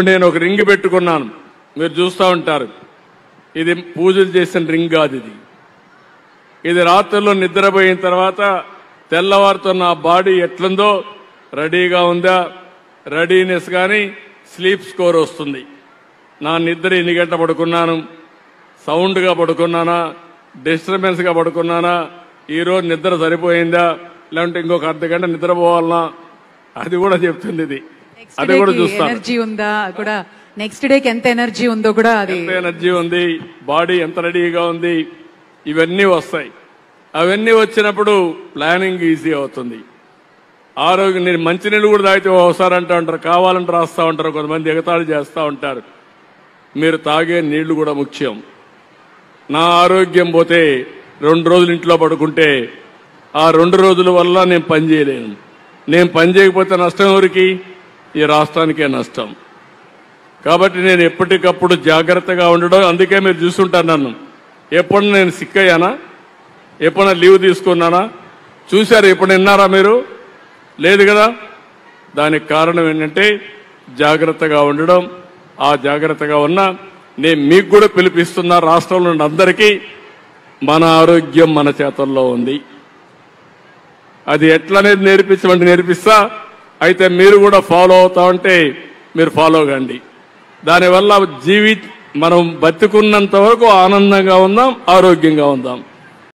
నేను ఒక రింగ్ పెట్టుకున్నాను, మీరు చూస్తూ ఉంటారు. ఇది పూజలు చేసిన రింగ్ కాదు. ఇది రాత్రుల్లో నిద్రపోయిన తర్వాత తెల్లవారుతో నా బాడీ ఎట్లుందో రెడీగా ఉందా, రెడీనెస్ కానీ స్లీప్ స్కోర్ వస్తుంది. నా నిద్ర ఎన్ని గంటలు పడుకున్నాను, సౌండ్గా పడుకున్నానా, డిస్టర్బెన్స్గా పడుకున్నానా, ఈరోజు నిద్ర సరిపోయిందా, లేదంటే ఇంకొక అర్ధ గంట నిద్రపోవాలనా, అది కూడా చెప్తుంది. ఇది అది కూడా చూస్తాను. ఎనర్జీ ఉందా కూడా, నెక్స్ట్ డేకి ఎంత ఎనర్జీ ఉందో కూడా, అది ఎంత ఎనర్జీ ఉంది, బాడీ ఎంత రెడీగా ఉంది, ఇవన్నీ వస్తాయి. అవన్నీ వచ్చినప్పుడు ప్లానింగ్ ఈజీ అవుతుంది. ఆరోగ్యం, నేను మంచినీళ్ళు కూడా తాగితే ఒకసారి అంటూ ఉంటారు, కావాలంటే రాస్తూ ఉంటారు, కొంతమంది ఎగతాళి చేస్తూ ఉంటారు. మీరు తాగే నీళ్లు కూడా ముఖ్యం. నా ఆరోగ్యం పోతే 2 రోజులు ఇంట్లో పడుకుంటే ఆ 2 రోజుల వల్ల నేను పని చేయలేను. నేను పని చేయకపోతే నష్టం ఎవరికి? ఈ రాష్ట్రానికే నష్టం. కాబట్టి నేను ఎప్పటికప్పుడు జాగ్రత్తగా ఉండడం. అందుకే మీరు చూస్తుంటారు నన్ను, ఎప్పుడు నేను సిక్ అయ్యానా, ఎప్పుడైనా లీవ్ తీసుకున్నానా చూశారు? ఎప్పుడు విన్నారా మీరు? లేదు కదా. దానికి కారణం ఏంటంటే జాగ్రత్తగా ఉండడం. ఆ జాగ్రత్తగా ఉన్నా నేను మీకు కూడా పిలిపిస్తున్నా, రాష్ట్రంలో ఉన్న అందరికీ మన ఆరోగ్యం మన చేతుల్లో ఉంది. అది ఎట్లనేది నేర్పించమంటే నేర్పిస్తా. అయితే మీరు కూడా ఫాలో అవుతా ఉంటే మీరు ఫాలో కండి. దానివల్ల మనం బతికున్నంత వరకు ఆనందంగా ఉందాం, ఆరోగ్యంగా ఉందాం.